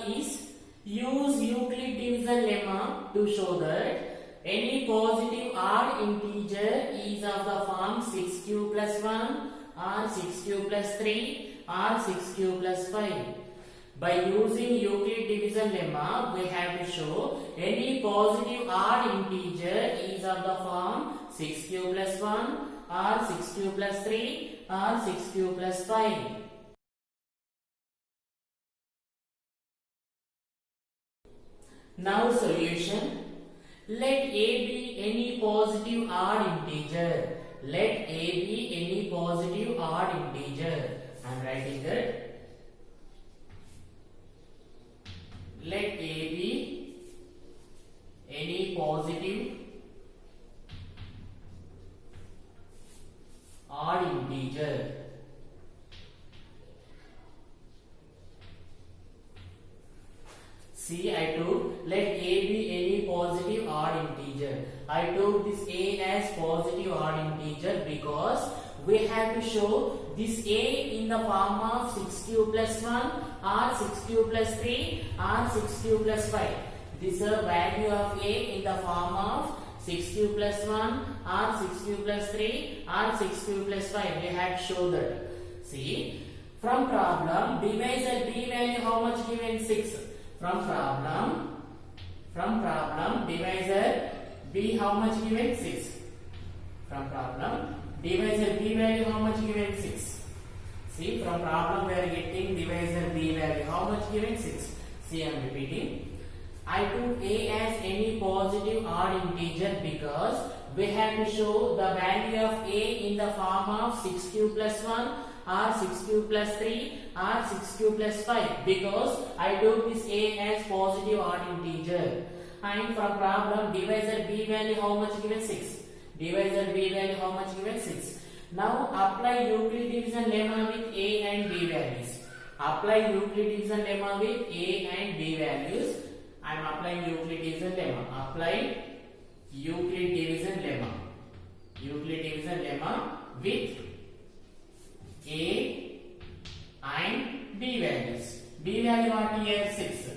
is use Euclid division lemma to show that any positive odd integer is of the form 6q plus 1 or 6q plus 3 or 6q plus 5. By using Euclid division lemma, we have to show any positive odd integer is of the form 6q plus 1 or 6q plus 3 or 6q plus 5. Now solution. Let a be any positive odd integer. Let a be any positive odd integer. I am writing that. Let a be any positive odd integer. See, I took let a be any positive odd integer. I took this a as positive odd integer because we have to show this a in the form of 6q plus 1 or 6q plus 3 or 6q plus 5. This is a value of a in the form of 6q plus 1 or 6q plus 3 or 6q plus 5. We have to show that. See, from problem, divisor b value how much given? 6. From problem, divisor b how much given? 6. From problem, divisor b value how much given? 6. See, from problem we are getting divisor b value how much given? 6. See, I am repeating. I took a as any positive odd integer because we have to show the value of a in the form of 6q plus 1 or 6q plus 3 or 6q plus 5 because I took this a as positive odd integer. And from problem, divisor b value how much given? 6. Divisor b value how much given? 6. Now apply Euclid division lemma with a and b values. Apply Euclid division lemma with a and b values. I am applying Euclid division lemma. Apply Euclid division lemma. Euclid division lemma with a and b values. B value what here? 6.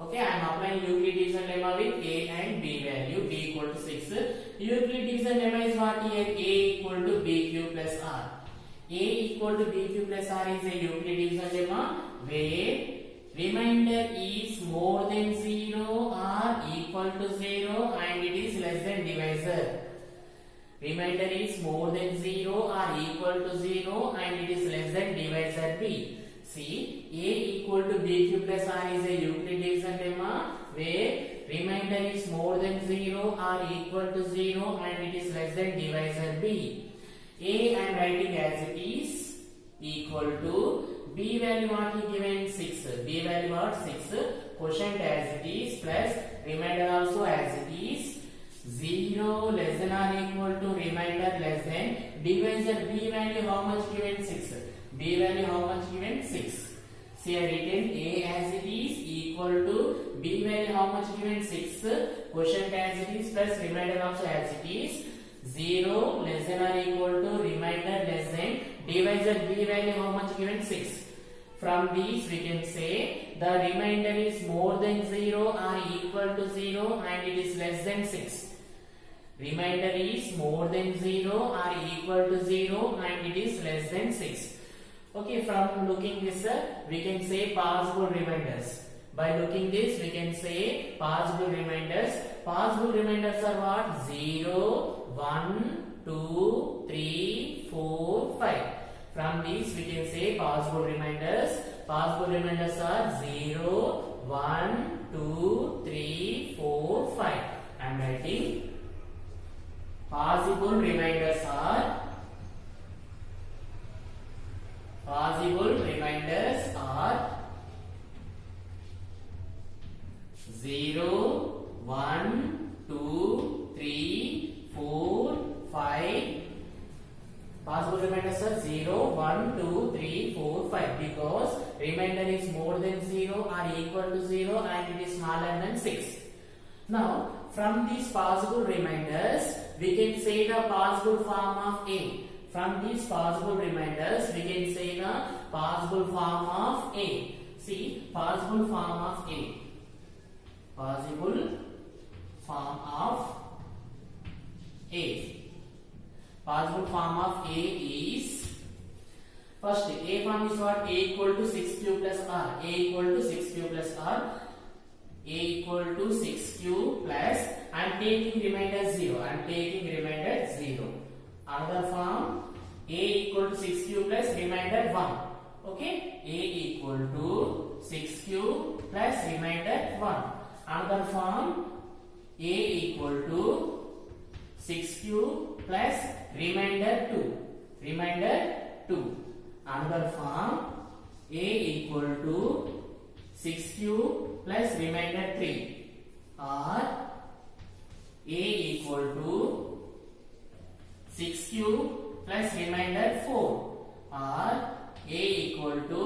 Okay, I am applying Euclid division lemma with a and b value. B equal to 6. Euclid division lemma is what here? A equal to bq plus r. A equal to bq plus r is a Euclid division lemma where remainder is more than 0 or equal to 0 and it is less than divisor. Remainder is more than 0 or equal to 0 and it is less than divisor b. See, a equal to bq plus r is a Euclid division lemma where remainder is more than 0 or equal to 0 and it is less than divisor b. A I am writing as it is equal to b value what is given? 6. B value what? 6. Quotient as it is plus remainder also as it is. 0 less than or equal to remainder less than divisor b value how much given? 6. B value how much given? 6. See, I written a as it is equal to b value how much given? 6. Quotient as it is plus remainder also as it is. 0 less than or equal to remainder less than divisor b value how much given? 6. From these we can say the remainder is more than 0 or equal to 0 and it is less than 6. Remainder is more than 0 or equal to 0 and it is less than 6. Okay, from looking this we can say possible remainders. By looking this we can say possible remainders. Possible remainders are what? 0, 1, 2, 3, 4, 5. From these we can say possible remainders. Possible remainders are 0, 1, 2, 3, 4, 5. I am writing possible remainders are 0, 1, 2, 3, 4, 5. Possible remainders are 0, 1, 2, 3, 4, 5 because remainder is more than 0 or equal to 0 and it is smaller than 6. Now, from these possible remainders, we can say the possible form of A. From these possible remainders, we can say the possible form of A. See, possible form of A. Possible form of A. Possible form of A is, first A form is what? A equal to 6q plus R. A equal to 6q plus R. A equal to 6q plus, I am taking remainder 0. I am taking remainder 0. Another form, A equal to 6q plus remainder 1. Okay, A equal to 6q plus remainder 1. Another form, A equal to 6q plus remainder 2. Remainder 2. Another form, A equal to 6q plus remainder 3. Or A equal to 6q plus remainder 4. Or A equal to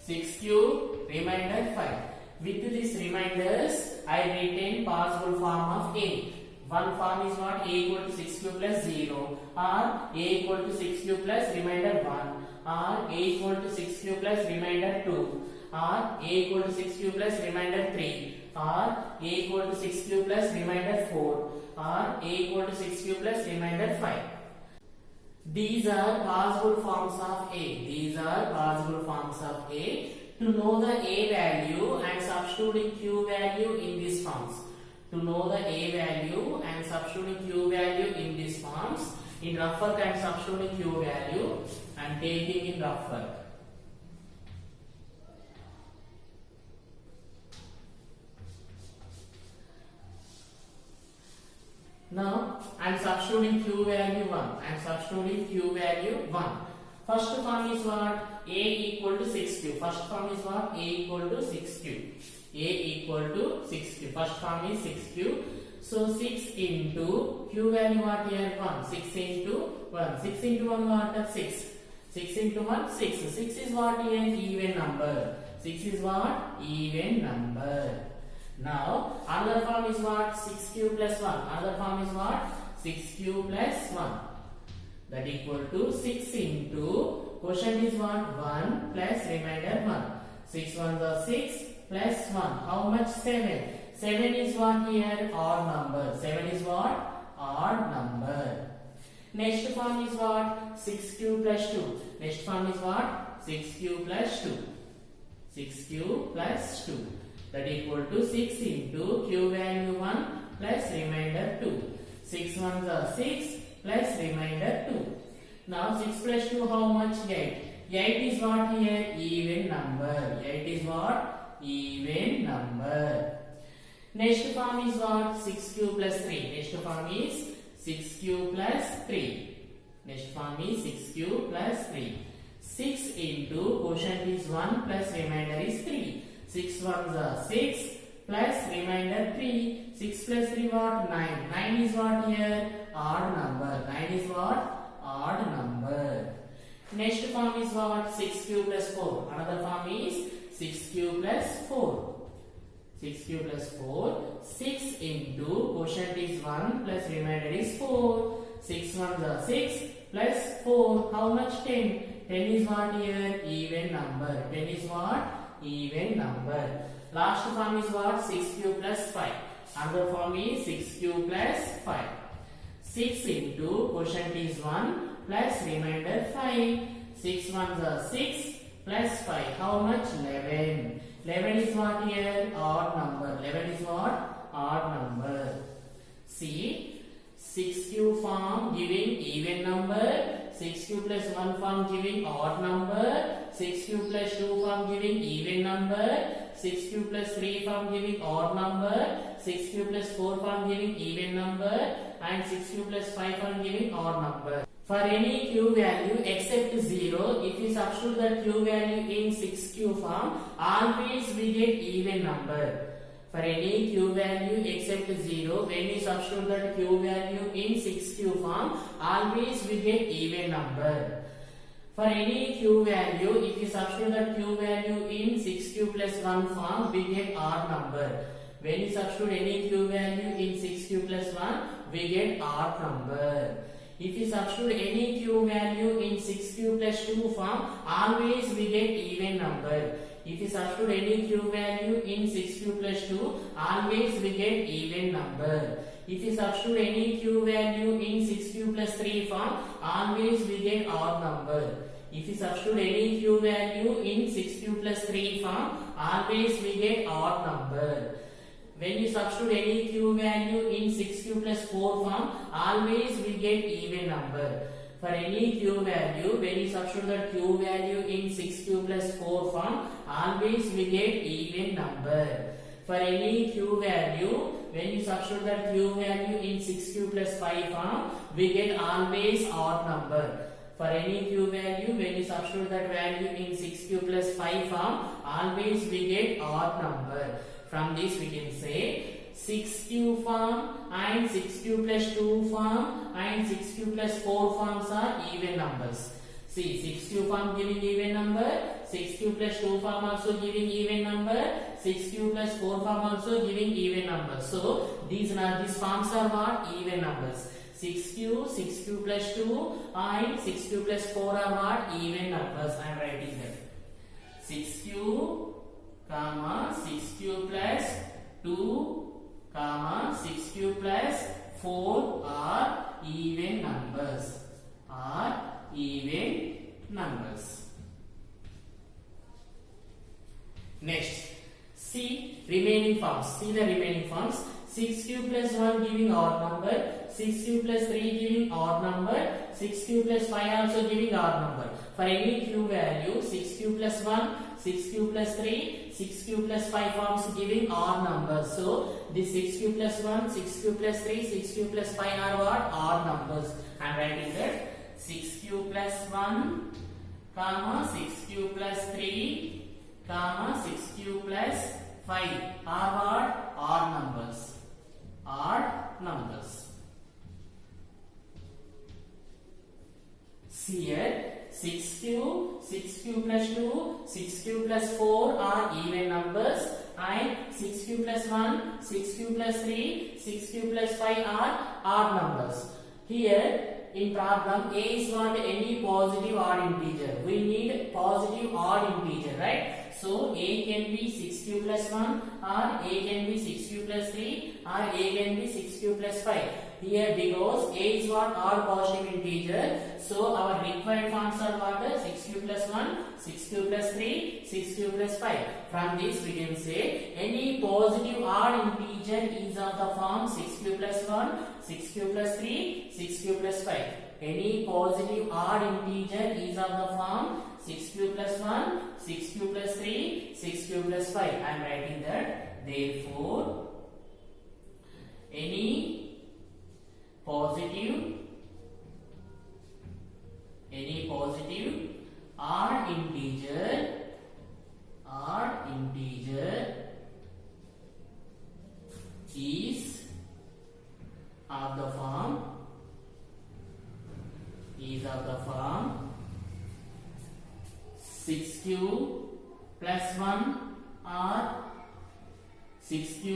6q remainder 5. With these reminders, I retain possible form of A. One form is what? A equal to 6q plus 0, or A equal to 6q plus remainder 1, or A equal to 6q plus remainder 2, or A equal to 6q plus remainder 3, or A equal to 6q plus remainder 4, or A equal to 6q plus remainder 5. These are possible forms of A. These are possible forms of A. To know the A value and substituting Q value in these forms. To know the A value and substituting Q value in these forms. In rough work I am substituting Q value and taking in rough work. Now I am substituting Q value 1. I am substituting Q value 1. First form is what? A equal to 6q. First form is what? A equal to 6q. A equal to 6q. First form is 6q. So 6 into Q value what here? 1. 6 into 1. 6 into 1 what? 6. 6 into 1? 6. 6 is what here? Even number. 6 is what? Even number. Now another form is what? 6q plus 1. Another form is what? 6q plus 1. That equal to 6 into, quotient is what? 1 plus remainder 1. 6 ones are 6 plus 1. How much? 7. 7 is what here? Odd number. 7 is what? Odd number. Next form is what? 6q plus 2. Next form is what? 6q plus 2. 6q plus 2. That equal to 6 into Q value 1 plus remainder 2. 6 ones are 6 plus remainder 2. Now 6 plus 2 how much? 8. 8 is what here? Even number. 8 is what? Even number. Next form is what? 6q plus 3. Next form is 6q plus 3. Next form is 6q plus 3. 6 into quotient is 1 plus remainder is 3. 6 ones are 6 plus remainder 3. 6 plus 3 what? 9. 9 is what here? Odd number. 9 is what? Odd number. Next form is what? 6q plus 4. Another form is 6q plus 4. 6q plus 4. 6 into quotient is 1 plus remainder is 4. 6 ones are 6 plus 4. How much? 10. 10 is what here? Even number. 10 is what? Even number. Last form is what? 6q plus 5. Another form is 6q plus 5. 6 into quotient is 1 plus remainder 5. 6 ones are 6 plus 5. How much? 11. 11 is what here? Odd number. 11 is what? Odd number. See, 6q form giving even number. 6q plus 1 form giving odd number. 6q plus 2 form giving even number. 6q plus 3 form giving odd number. 6q plus 4 form giving even number. And 6q plus 5 form giving odd number. For any q value except 0, if we substitute the q value in 6q form, always we get even number. For any q value except 0, when we substitute the q value in 6q form, always we get even number. For any q value, if we substitute the q value in 6q plus 1 form, we get odd number. When we substitute any q value in 6q plus 1, we get odd number. If we substitute any q value in 6q plus 2 form, always we get even number. If we substitute any q value in 6q plus 2, always we get even number. If we substitute any q value in 6q plus 3 form, always we get odd number. If we substitute any q value in 6q plus 3 form, always we get odd number. When you substitute any q value in 6q plus 4 form, always we get even number. For any q value, when you substitute the q value in 6q plus 4 form, always we get even number. For any q value, when you substitute the q value in 6q plus 5 form, we get always odd number. For any q value, when you substitute that value in 6q plus 5 form, always we get odd number. From this we can say 6q form and 6q plus 2 form and 6q plus 4 forms are even numbers. See, 6q form giving even number, 6q plus 2 form also giving even number, 6q plus 4 form also giving even number. So these forms are what? Even numbers. 6q, 6q plus 2 and 6q plus 4 are what? Even numbers. I am writing them. 6q, 6q plus 2, 6q plus 4 are even numbers. Next, see remaining forms. See the remaining forms. 6q plus 1 giving odd number, 6q plus 3 giving odd number, 6q plus 5 also giving odd number. For any q value, 6q plus 1, 6q plus 3, 6q plus 5 forms giving odd numbers. So this 6q plus 1, 6q plus 3, 6q plus 5 are what? Odd numbers. I am writing that 6q plus 1, 6q plus 3, 6q plus 5 are what? Odd numbers. See here, 6q plus 2, 6q plus 4 are even numbers, and 6q plus 1, 6q plus 3, 6q plus 5 are odd numbers. Here in problem, a is not any positive odd integer. We need positive odd integer, right? So a can be 6q plus 1, or a can be 6q plus 3, or a can be 6q plus 5. Here because a is what? Odd positive integer. So our required forms are what? 6q plus 1, 6q plus 3, 6q plus 5. From this we can say any positive odd integer is of the form 6q plus 1, 6q plus 3, 6q plus 5. Any positive odd integer is of the form 6q plus 1, 6q plus 3, 6q plus 5. I am writing that. Therefore, any positive odd integer is of the form 6q plus 1 or 6q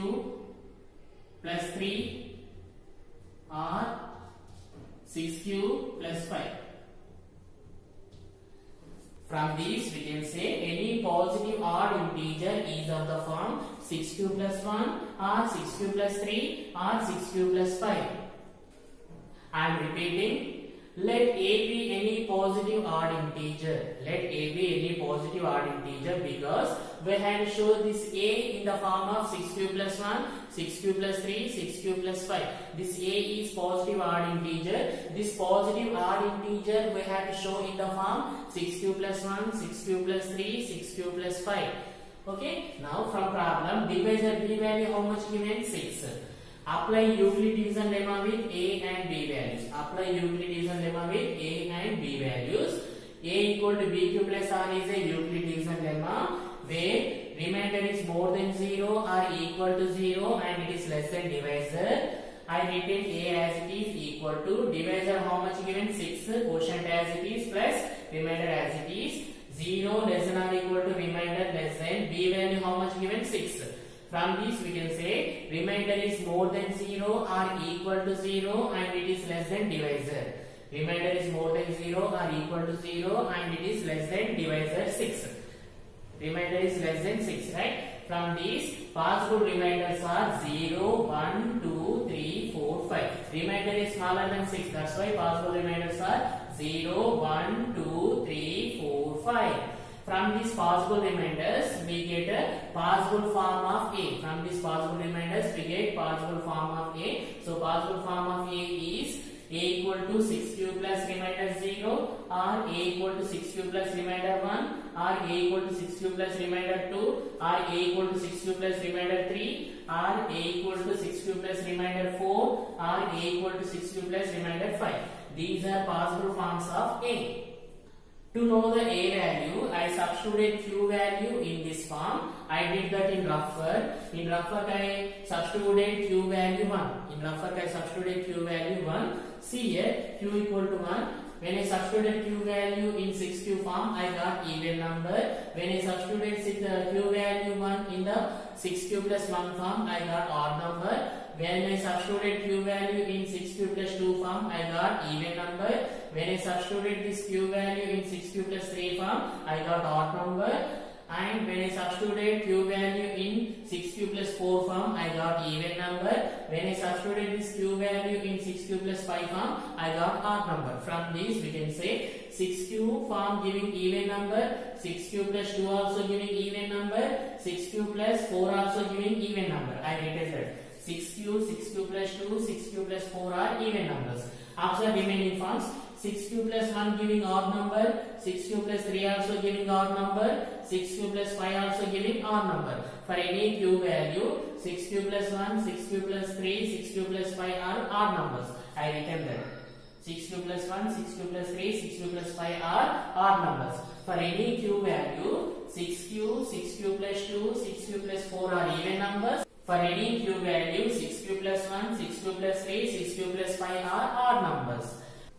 plus 3 or 6q plus 5. From these we can say any positive odd integer is of the form 6q plus 1 or 6q plus 3 or 6q plus 5. I am repeating. Let a be any positive odd integer. Let a be any positive odd integer because we have shown this a in the form of 6q plus 1, 6q plus 3, 6q plus 5. This a is positive odd integer. This positive odd integer we have to show in the form 6q plus 1, 6q plus 3, 6q plus 5. Okay. Now from problem, divisor b value how much given? 6. Apply Euclid division lemma with a and b values. Apply Euclid division lemma with a and b values. A equal to bq plus r is a Euclid division lemma where remainder is more than 0 or equal to 0 and it is less than divisor. I written a as it is equal to divisor how much given? 6, quotient as it is plus remainder as it is. 0 less than or equal to remainder less than. B value how much given? 6. From this we can say remainder is more than 0 or equal to 0 and it is less than divisor. Remainder is more than 0 or equal to 0 and it is less than divisor 6. Remainder is less than 6, right? From these, possible remainders are 0, 1, 2, 3, 4, 5. Remainder is smaller than 6. That's why possible remainders are 0, 1, 2, 3, 4, 5. From these possible remainders, we get a possible form of A. From these possible remainders, we get possible form of A. So, possible form of A is A equal to 6 cube plus remainder 0, or A equal to 6 cube plus remainder 1, or A equal to 6 cube plus remainder 2, or A equal to 6 cube plus remainder 3, or A equal to 6 cube plus remainder 4, or A equal to 6 cube plus remainder 5. These are possible forms of A. To know the A value, I substituted Q value in this form. I did that in rough work. In rough work, I substituted Q value 1. In rough work, I substituted Q value 1. See here, Q equal to 1. When I substituted Q value in 6Q form, I got even number. When I substituted Q value 1 in the 6Q plus 1 form, I got odd number. When I substituted Q value in 6Q plus 2 form, I got even number. When I substituted this Q value in 6Q plus 3 form, I got odd number. And when I substituted Q value in 6Q plus 4 form, I got even number. When I substituted this Q value in 6Q plus 5 form, I got odd number. From this, we can say 6Q form giving even number, 6Q plus 2 also giving even number, 6Q plus 4 also giving even number. I written that. 6Q, 6Q plus 2, 6Q plus 4 are even numbers. Observe remaining forms. 6Q plus 1 giving odd number, 6Q plus 3 also giving odd number, 6Q plus 5 also giving odd number. For any Q value, 6Q plus 1, 6Q plus 3, 6Q plus 5 are odd numbers. I written that. 6Q plus 1, 6Q plus 3, 6Q plus 5 are odd numbers. For any Q value, 6Q, 6Q plus 2, 6Q plus 4 are even numbers. For any Q value, 6Q plus 1, 6Q plus 3, 6Q plus 5 are odd numbers.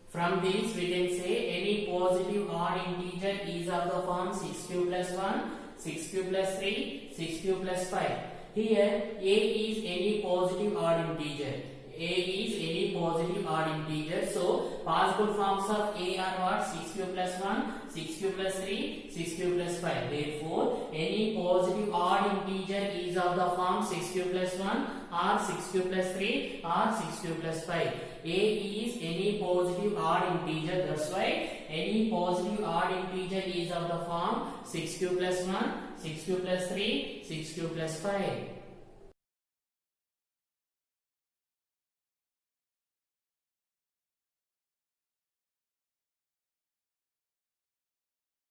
From these, we can say any positive odd integer is of the form 6Q plus 1, 6Q plus 3, 6Q plus 5. Here, A is any positive odd integer. A is any positive odd integer. So, possible forms of A are what? 6Q plus 1, 6Q plus 3, 6Q plus 5. Therefore, any positive odd integer is of the form 6Q plus 1 or 6Q plus 3 or 6Q plus 5. A is any positive odd integer. That's why any positive odd integer is of the form 6Q plus 1, 6Q plus 3, 6Q plus 5.